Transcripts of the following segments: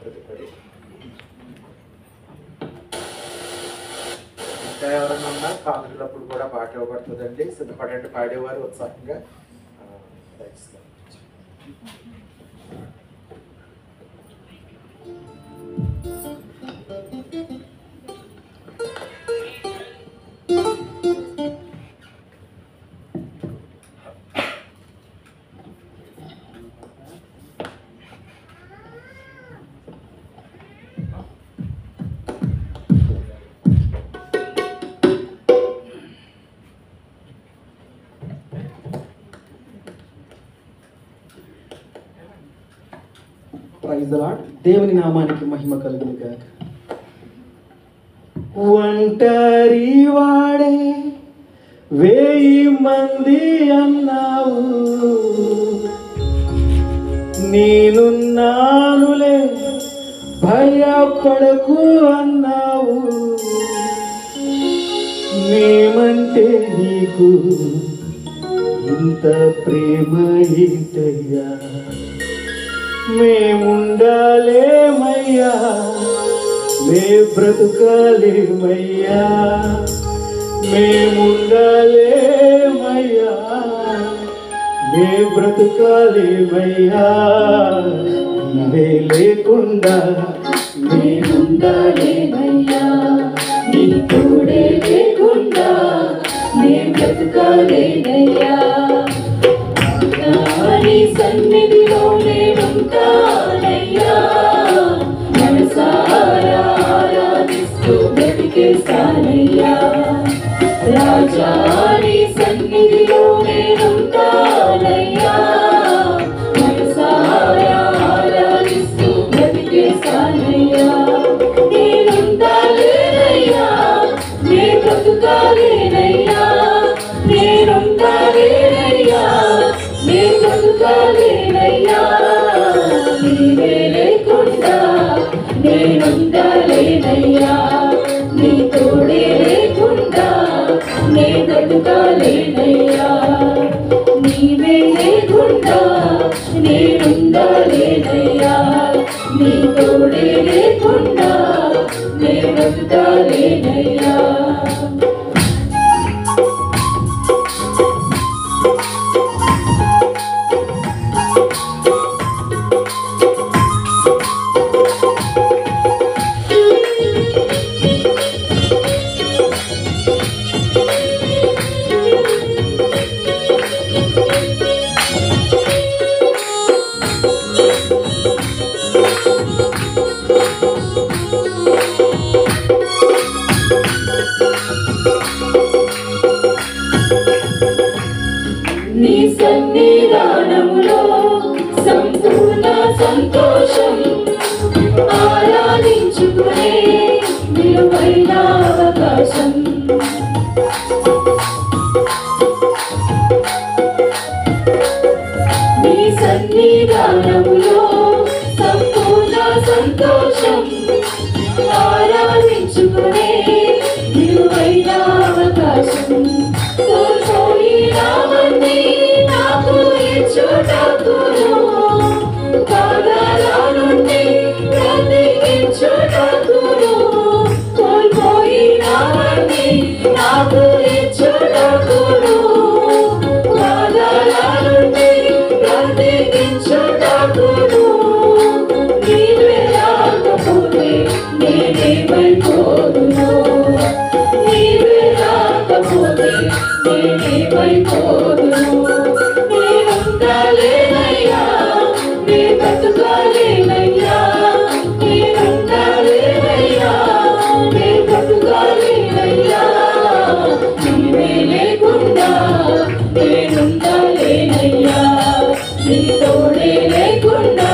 తదుపరి ఇంకా ఎవరైనా ఉన్నా కానుకలప్పుడు కూడా పాట ఇవ్వబడుతుందండి. సిద్ధపడండి పాడేవారు ఉత్సాహంగా. Praise the Lord. దేవుని నామానికి మహిమ కలుగును గాక. ఒంటరి వాడే 1000 మంది అన్నావు, నేనున్నానులే భయపడకు అన్నావు. మేమంటే నీకు ఇంత ప్రేమ ఏంటయ్యా, మేముండాలేమయ్యా, మే బ్రతుకాలేమయ్యా, మేముండాలేమయ్యా, మే బ్రతుకాలేమయ్యా. నీవే లేకుండా మేముండాలేమయ్యా, నీ తోడే లేకుండా మే బ్రతుకాలేమయ్యా. నీ సన్నిధిలో నేనుంటానయ్యా, మనసారా ఆరాధిస్తూ బ్రతికేస్తానయ్యా. రాజా నీ సన్నిధిలో నేనుంటానయ్యా, మనసారా ఆరాధిస్తూ బ్రతికేస్తానయ్యా. నేనుండాలేనయ్యా, నే బ్రతుకాలేనయ్యా, నేనుండాలేనయ్యా, నే బ్రతుకాలేనయ్యా. నీవే లేకుండా నేనుండాలేనయ్యా, నీ తోడే లేకుండా నే బ్రతుకాలేనయ్యా. నీవే లేకుండా నేనుండాలేనయ్యా, నీ తోడే లేకుండా నే బ్రతుకాలేనయ్యా. నీ సన్నిధానములో సంపూర్ణ సంతోషం, ఆరాధించుకునే విలువైన అవకాశం. నీ సన్నిధానములో సంపూర్ణ సంతోషం, ఆరాధించుకునే విలువైన అవకాశం. కోల్పోయినవన్నీ నాకు ఇచ్చుటకును, పాదాల నుండి బ్రతికించుటకును. కోల్పోయినవన్నీ నాకు ఇచ్చుటకును, పాదాల నుండి బ్రతికించుటకును. నీవే రాకపోతే నేనేమైపోదును, నీవే రాకపోతే నేనేమైపోదును. నేనుండాలేనయ్యా, నే బ్రతుకాలేనయ్యా, నేనుండాలేనయ్యా, నే బ్రతుకాలేనయ్యా. నీవే లేకుండా నేనుండాలేనయ్యా, నీ తోడే లేకుండా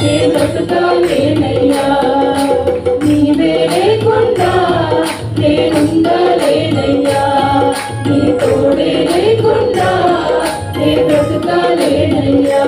నే బ్రతుకాలేనయ్యా. నీవే లేకుండా నేనుండాలేనయ్యా, నీ తోడే లేకుండా నే బ్రతుకాలేనయ్యా.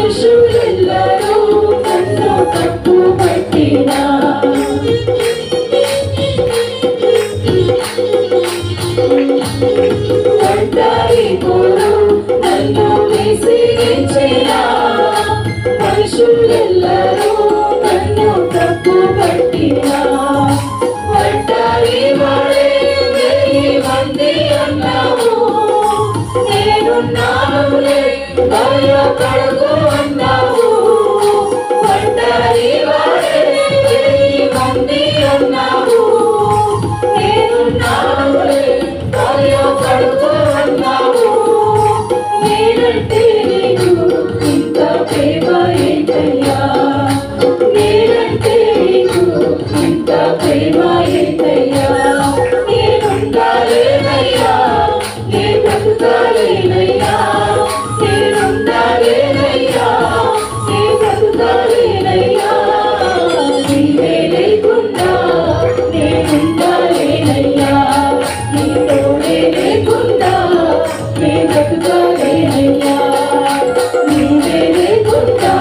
మనుషులెల్లరూ నన్ను తప్పు పట్టినా ఒంటరి పోరు నన్ను విసిగించినా మనుషులెల్లరూ నన్ను తప్పు పట్టినా ఒంటరి వాడే 1000 మంది అన్నావు నేనున్నానులే భయపడకు అన్నావు ఒంటరి వాడే 1000 మంది అన్నావు నేనున్నానులే భయపడకు అన్నావు నేనంటే నీకు ఇంత ప్రేమ ఏంటయ్యా నేనంటే నీకు ఇంత ప్రేమ ఏంటయ్యా నేనుండాలేనయ్యా నే బ్రతుకాలేనయ్యా నేనుండాలేనయ్యా నే బ్రతుకాలేనయ్యా నీవే లేకుండా నేనుండాలేనయ్యా నీ తోడే లేకుండా నే బ్రతుకాలేనయ్యా నీవే లేకుండా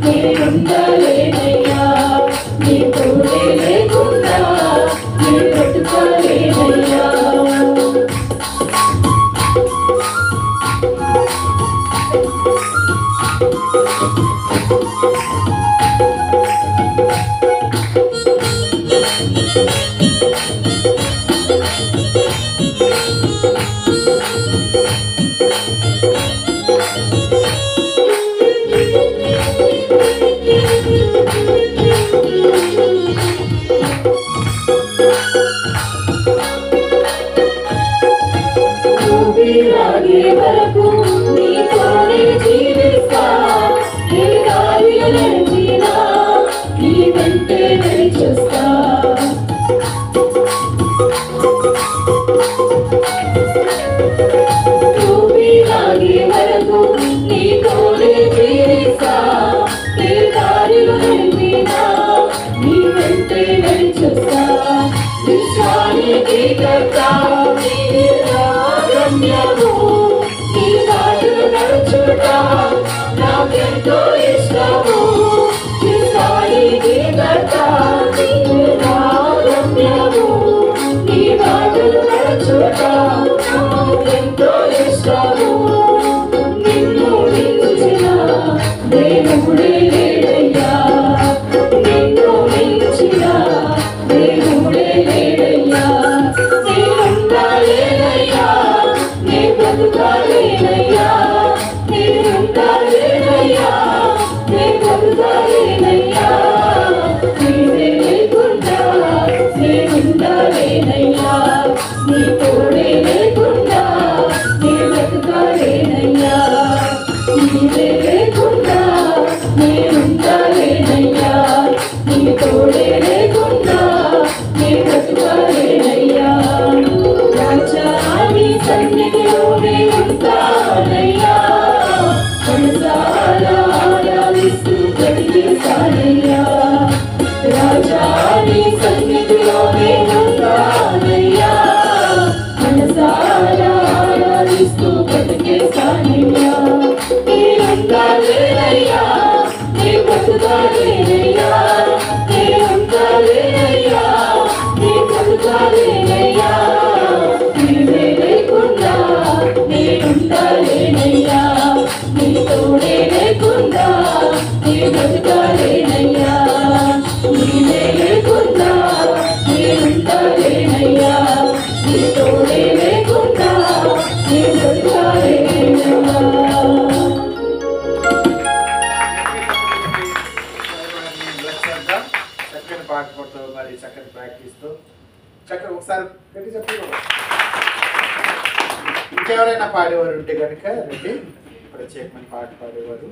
నేనుండాలేనయ్యా నీ తోడే లేకుండా నే బ్రతుకాలేనయ్యా ఊపిరాగే వరకు నీతోనే జీవిస్తా ఏ దారిలో నడిచినా నీ వెంటే నడిచొస్తా ఊపిరాగే వరకు నీతోనే జీవిస్తా ఏ దారిలో నడిచినా నీ వెంటే నడిచొస్తా విశ్వానికి కర్తా రమ్యము నీ దారులు నడుచుట నాకెంతో ఇష్టము విశ్వానికి కర్తా రమ్యము నీ దారులు నడుచుట నాకెంతో ఇష్టము నిన్ను మించిన దేవుడే లేడయ్యా నిన్ను మించిన దేవుడే లేడయ్యా నేనుండాలేనయ్యా నే బ్రతుకాలేనయ్యా నేనుండాలేనయ్యా నే బ్రతుకాలేనయ్యా నీవే లేకుండా నేనుండాలేనయ్యా నీ తోడే లేకుండా నే బ్రతుకాలేనయ్యా నీవే లేకుండా నేనుండాలేనయ్యా నీ తోడే లేకుండా నే బ్రతుకాలేనయ్యా రాజా నీ సన్నిధిలోనే ఉంటానయ్యా మనసారా ఆరాధిస్తూ బ్రతికేస్తానయ్యా రాజా నీ సన్నిధిలోనే ఉంటానయ్యా మనసారా ఆరాధిస్తూ బ్రతికేస్తానయ్యా నేనుండాలేనయ్యా నే బ్రతుకాలేనయ్యా నేనుండాలేనయ్యా నే బ్రతుకాలేనయ్యా నీవే లేకుండా నేనుండాలేనయ్యా నీ తోడే లేకుండా నే బ్రతుకాలేనయ్యా నీవే లేకుండా నేనుండాలేనయ్యా నీ తోడే లేకుండా నే బ్రతుకాలేనయ్యా చక్కని పాట పాడుతూ మరి చక్కని ప్రాక్టీస్ తో చక్కని ఒకసారి గట్టి చెప్పు ఇంకెవరైనా పాడేవారు ఉంటే కనుక రండి ప్రత్యేకమైన పాట పాడేవారు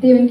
దేవునికి